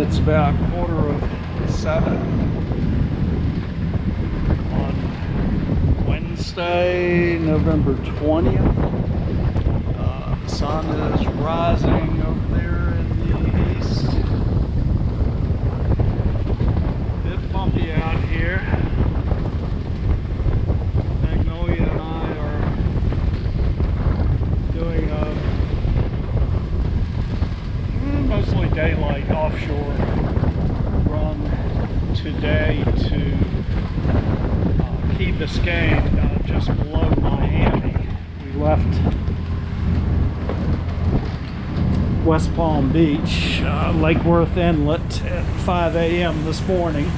It's about 6:45 on Wednesday, November 20th. The sun is rising over there in the east. A bit bumpy out here. Magnolia and I are doing a mostly daylight offshore run today to Key Biscayne, just below Miami. We left West Palm Beach, Lake Worth Inlet at 5 a.m. this morning,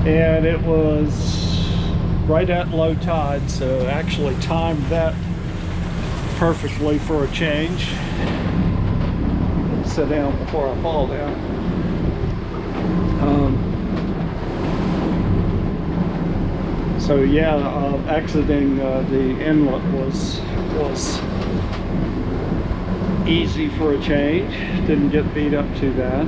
and it was right at low tide, so actually timed that perfectly for a change. Sit down before I fall down. So yeah, exiting the inlet was easy for a change. Didn't get beat up too bad.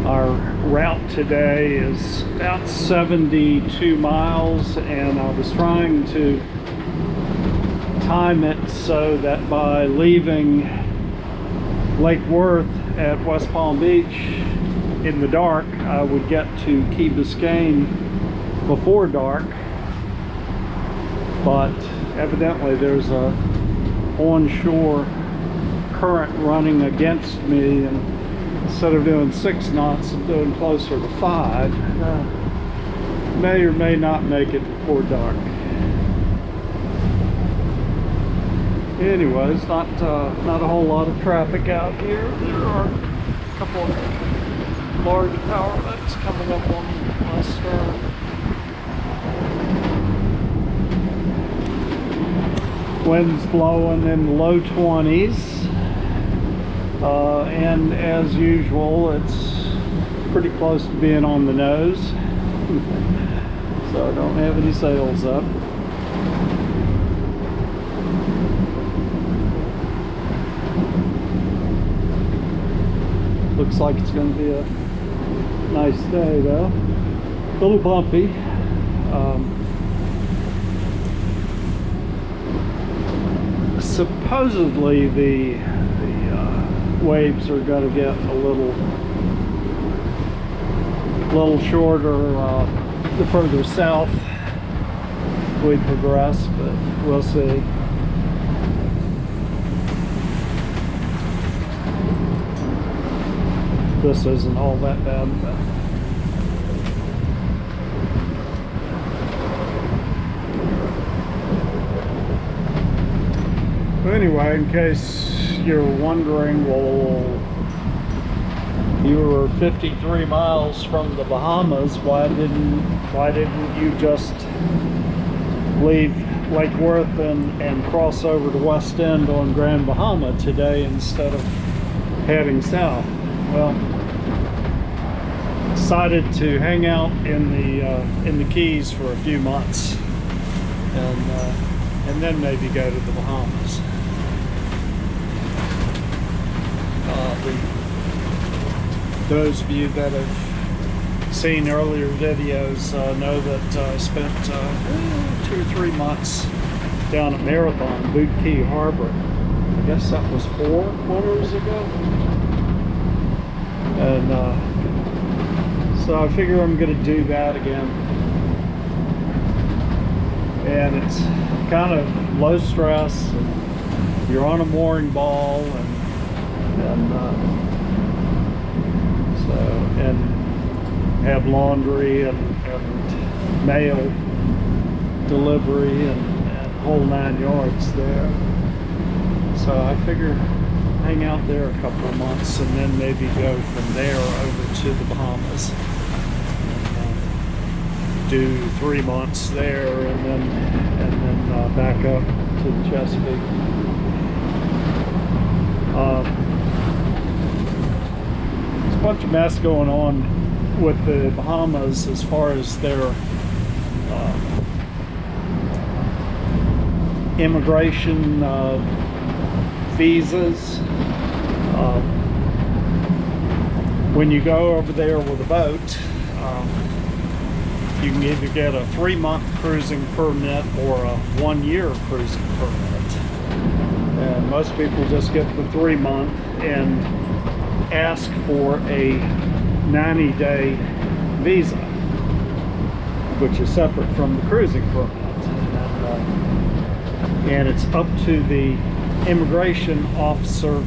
Our route today is about 72 miles, and I was trying to time it so that by leaving Lake Worth at West Palm Beach in the dark, I would get to Key Biscayne before dark. But evidently there's a onshore current running against me, and instead of doing 6 knots, I'm doing closer to 5. May or may not make it before dark. Anyways, not a whole lot of traffic out here. There are a couple of large power boats coming up on my stern. Wind's blowing in the low 20s. And as usual, it's pretty close to being on the nose. So I don't have any sails up. Looks like it's going to be a nice day though. A little bumpy. Supposedly the waves are going to get a little shorter the further south we progress, but we'll see. This isn't all that bad, but anyway, in case you're wondering, well, you were 53 miles from the Bahamas, why didn't you just leave Lake Worth and cross over to West End on Grand Bahama today instead of heading south? Well, decided to hang out in the Keys for a few months, and then maybe go to the Bahamas. Those of you that have seen earlier videos know that I spent 2 or 3 months down at Marathon, Boot Key Harbor. I guess that was 4 winters ago. And so I figure I'm going to do that again. And it's kind of low stress, and you're on a mooring ball, and have laundry and mail delivery and whole 9 yards there. So I figure hang out there a couple of months and then maybe go from there over to the Bahamas. And, do 3 months there and then back up to the Chesapeake. There's a bunch of mess going on with the Bahamas as far as their immigration visas. When you go over there with a boat, you can either get a 3-month cruising permit or a 1-year cruising permit. And most people just get the 3-month and ask for a 90-day visa, which is separate from the cruising permit. And it's up to the immigration officer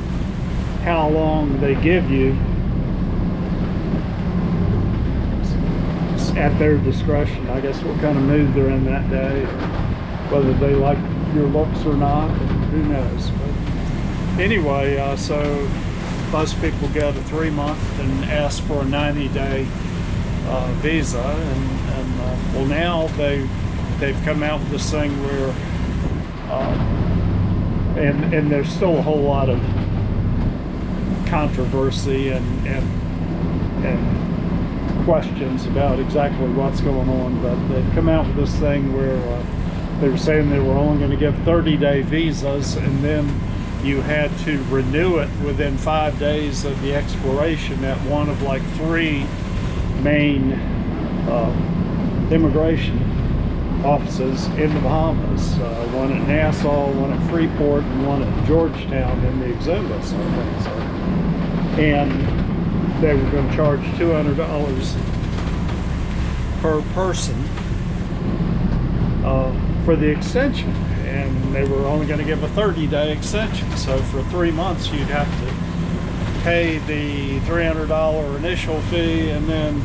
how long they give you. It's at their discretion, I guess, what kind of mood they're in that day, or whether they like your looks or not, who knows. But anyway, so most people get a 3-month and ask for a 90-day visa, and well, now they've come out with this thing where and there's still a whole lot of controversy and questions about exactly what's going on, but they've come out with this thing where they were saying they were only going to give 30-day visas, and then you had to renew it within 5 days of the expiration at one of like 3 main immigration offices in the Bahamas. One at Nassau, one at Freeport, and one at Georgetown in the Exumas, I think so. And they were going to charge $200 per person for the extension, and they were only going to give a 30-day extension. So for 3 months you'd have to pay the $300 initial fee and then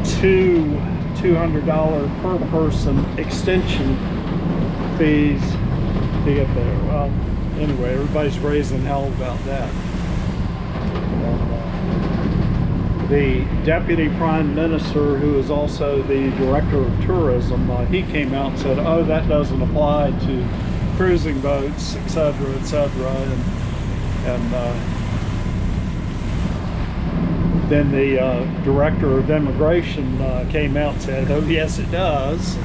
$200 per person extension fees to get there. Well, anyway, everybody's raising hell about that. The Deputy Prime Minister, who is also the Director of Tourism, he came out and said, oh, that doesn't apply to cruising boats, etc., etc. And then the Director of Immigration came out and said, oh, yes, it does.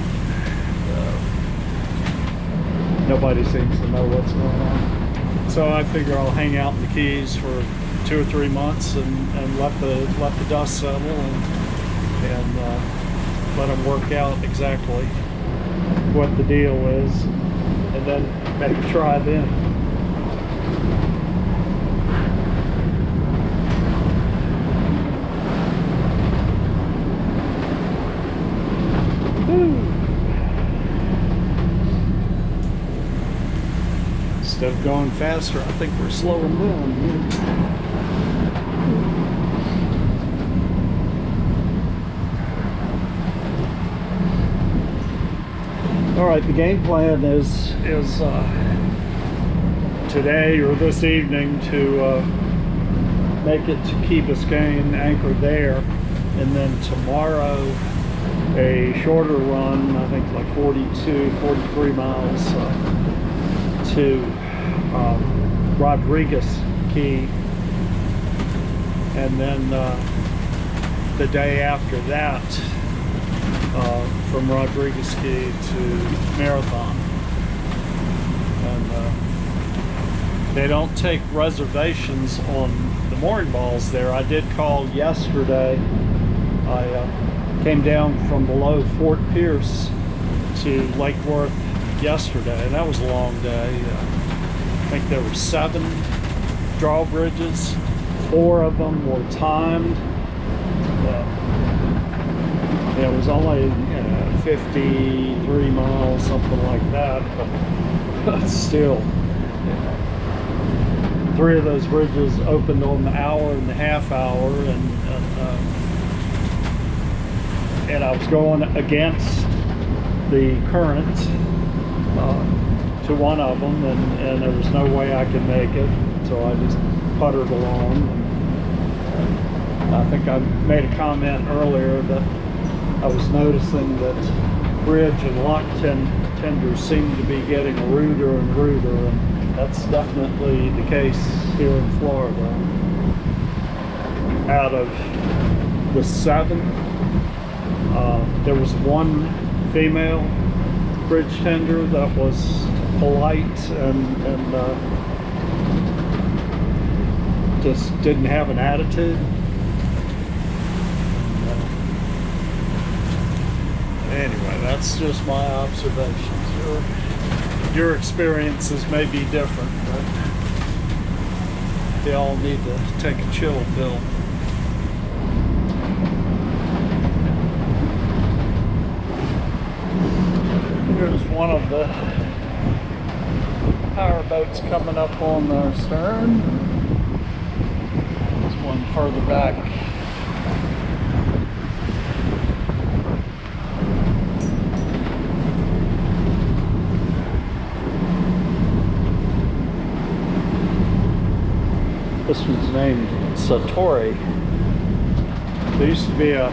Nobody seems to know what's going on. So I figure I'll hang out in the Keys for 2 or 3 months and let the dust settle and let them work out exactly what the deal is, and then maybe try then. Instead of going faster, I think we're slowing down here. All right, the game plan is today or this evening to make it to Key Biscayne, anchor there, and then tomorrow a shorter run, I think like 43 miles to Rodriguez Key, and then the day after that from Rodriguez Key to Marathon. And they don't take reservations on the mooring balls there. I did call yesterday. I came down from below Fort Pierce to Lake Worth yesterday, and that was a long day. I think there were 7 drawbridges. 4 of them were timed. It was only 53 miles, something like that, but still, 3 of those bridges opened on the hour and a half hour, and I was going against the current to one of them, and there was no way I could make it, so I just puttered along. And I think I made a comment earlier that I was noticing that bridge and lock tenders seem to be getting ruder and ruder, and that's definitely the case here in Florida. Out of the 7, there was 1 female bridge tender that was polite and just didn't have an attitude. Anyway, that's just my observations. Your experiences may be different, but they all need to take a chill pill. Here's one of the power boats coming up on our stern. There's one further back. This one's named Satori. There used to be a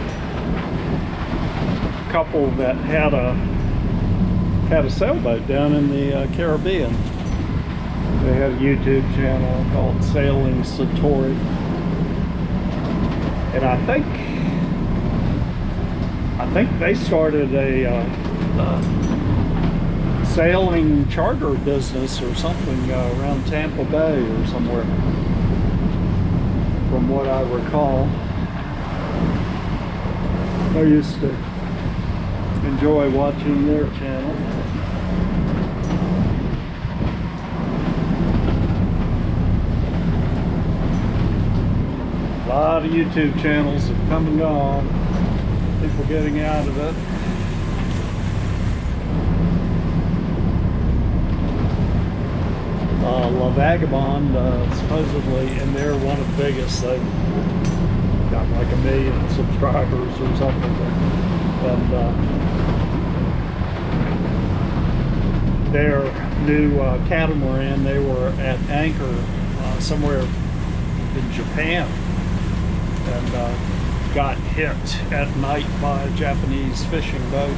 couple that had a sailboat down in the Caribbean. They had a YouTube channel called Sailing Satori, and I think they started a sailing charter business or something around Tampa Bay or somewhere, from what I recall. I used to enjoy watching their channel. A lot of YouTube channels have come and gone. People getting out of it. La Vagabond, supposedly, and they're one of the biggest. They've got like 1 million subscribers or something. And their new catamaran, they were at anchor somewhere in Japan, and got hit at night by a Japanese fishing boat,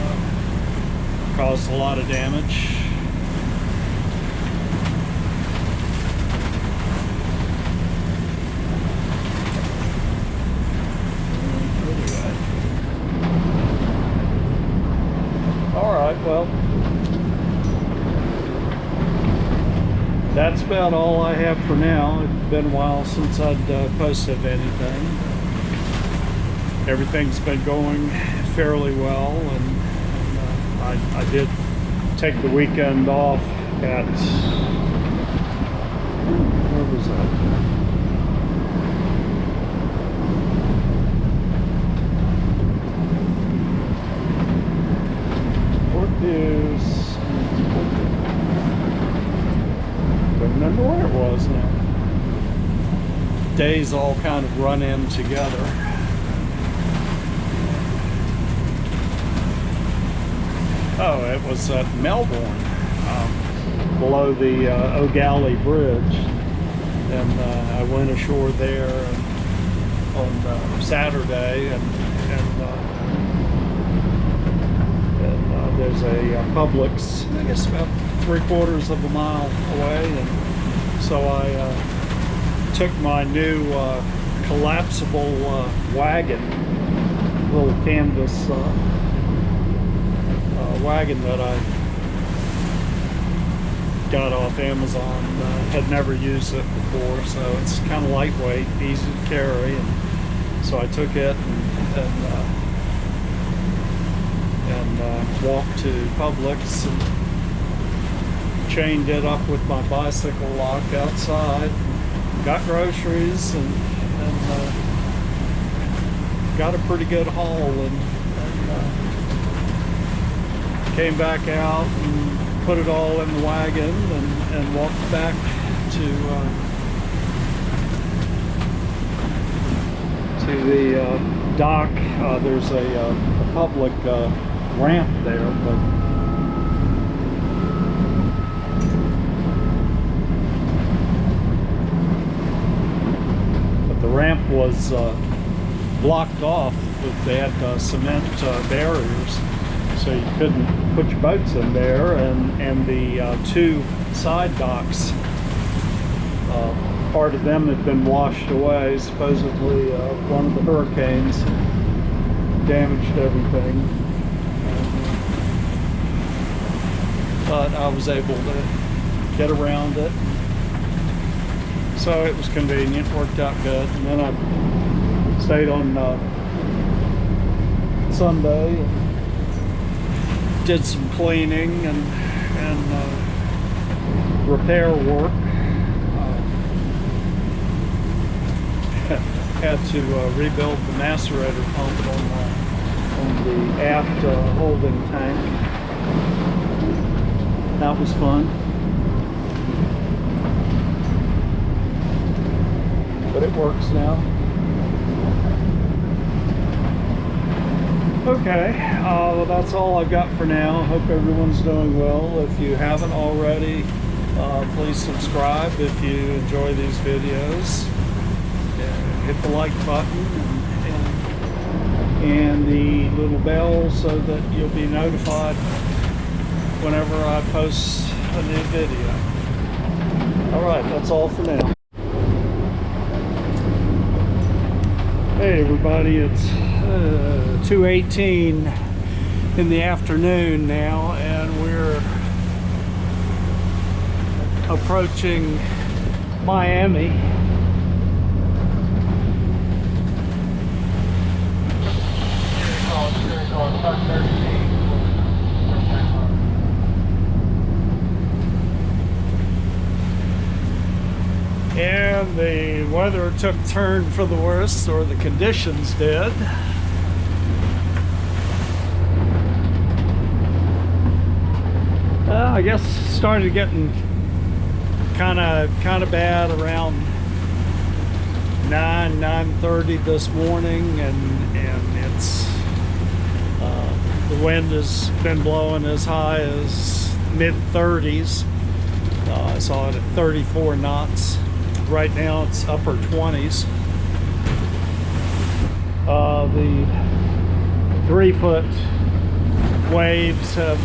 and caused a lot of damage. Alright, well, that's about all I have for now. It's been a while since I'd posted anything. Everything's been going fairly well, and I did take the weekend off at, where was that? Don't remember where it was now. Days all kind of run in together. Oh, it was at Melbourne, below the O'Galley Bridge, and I went ashore there on Saturday, and there's a Publix, I guess about 3/4 of a mile away, and so I took my new collapsible wagon, little canvas wagon that I got off Amazon. Had never used it before, so it's kind of lightweight, easy to carry, and so I took it and walked to Publix and chained it up with my bicycle lock outside, got groceries, and got a pretty good haul, and came back out and put it all in the wagon, and walked back to the dock. There's a public ramp there, but the ramp was blocked off. They had cement barriers, so you couldn't put your boats in there, and the two side docks, part of them had been washed away. Supposedly one of the hurricanes damaged everything. but I was able to get around it. So it was convenient, worked out good. And then I stayed on Sunday and did some cleaning and repair work. Had to rebuild the macerator pump on the aft holding tank. That was fun. But it works now. Okay, well, that's all I've got for now. Hope everyone's doing well. If you haven't already, please subscribe if you enjoy these videos. Hit the like button and the little bell so that you'll be notified whenever I post a new video. Alright, that's all for now. Hey everybody, it's 2:18 in the afternoon now, and we're approaching Miami. And the weather took a turn for the worse, or the conditions did. I guess started getting kind of bad around 9:30 this morning, and it's the wind has been blowing as high as mid-30s. I saw it at 34 knots. Right now it's upper 20s. The 3-foot waves have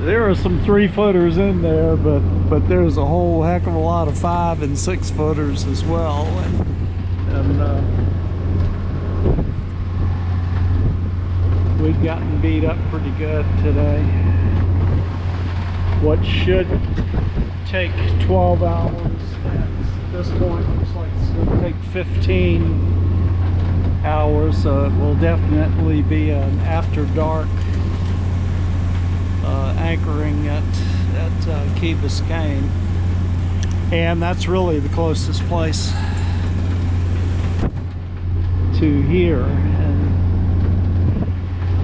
there are some 3-footers in there, but there's a whole heck of a lot of 5- and 6-footers as well, and we've gotten beat up pretty good today. What should take 12 hours at this point looks like it's going to take 15 hours, so it will definitely be an after dark anchoring at Key Biscayne, and that's really the closest place to here. And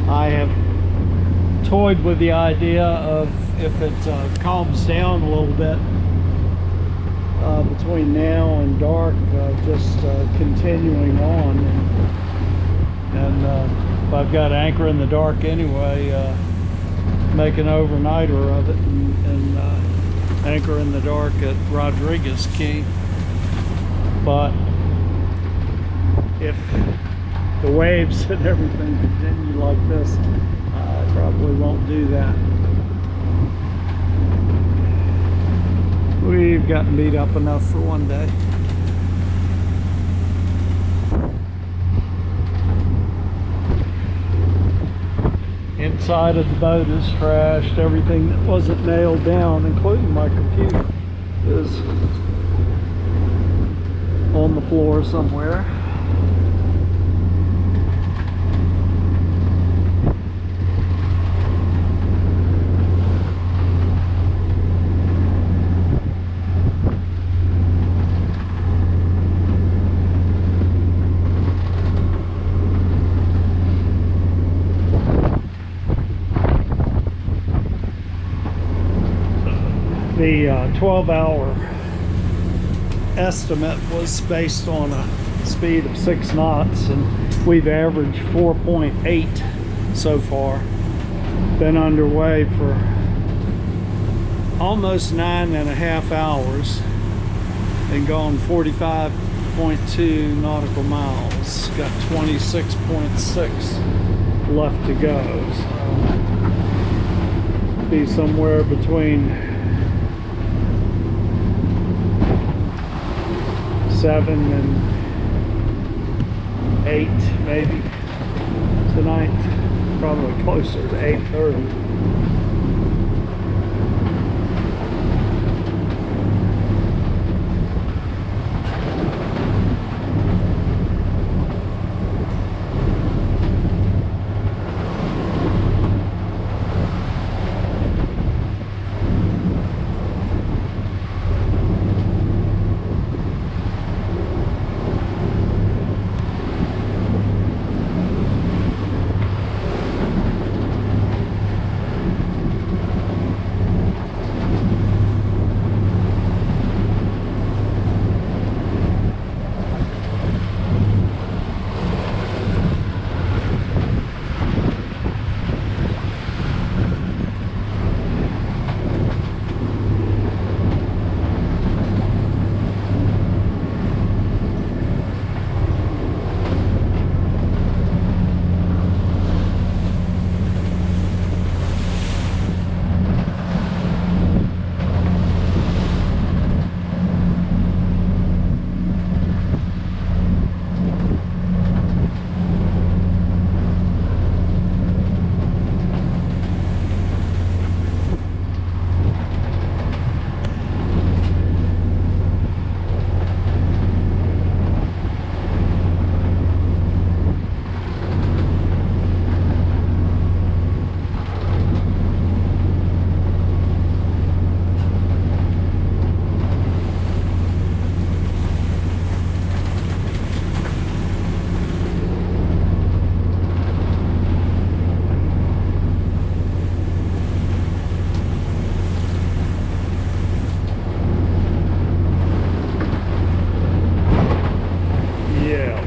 I have toyed with the idea of, if it calms down a little bit between now and dark, just continuing on, and if I've got anchor in the dark anyway, make an overnighter of it and anchor in the dark at Rodriguez Key. But if the waves and everything continue like this, I probably won't do that. We've gotten beat up enough for one day. Inside of the boat is trashed. Everything that wasn't nailed down, including my computer, is on the floor somewhere. The 12-hour estimate was based on a speed of 6 knots, and we've averaged 4.8 so far. Been underway for almost 9.5 hours and gone 45.2 nautical miles. Got 26.6 left to go. So be somewhere between 7 and 8 maybe tonight. Probably closer to 8:30.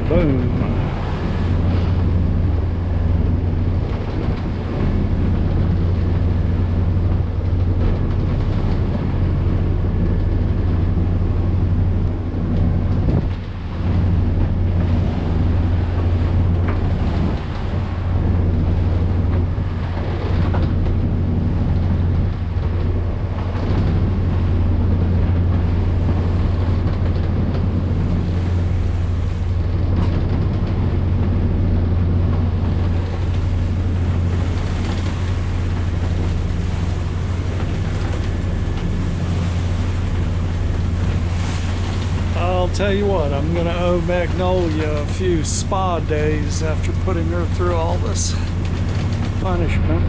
Boom. I'll tell you what, I'm gonna owe Magnolia a few spa days after putting her through all this punishment.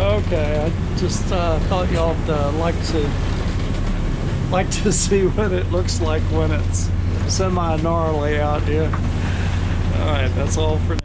Okay, I just thought y'all like to see what it looks like when it's semi-gnarly out here. All right, that's all for now.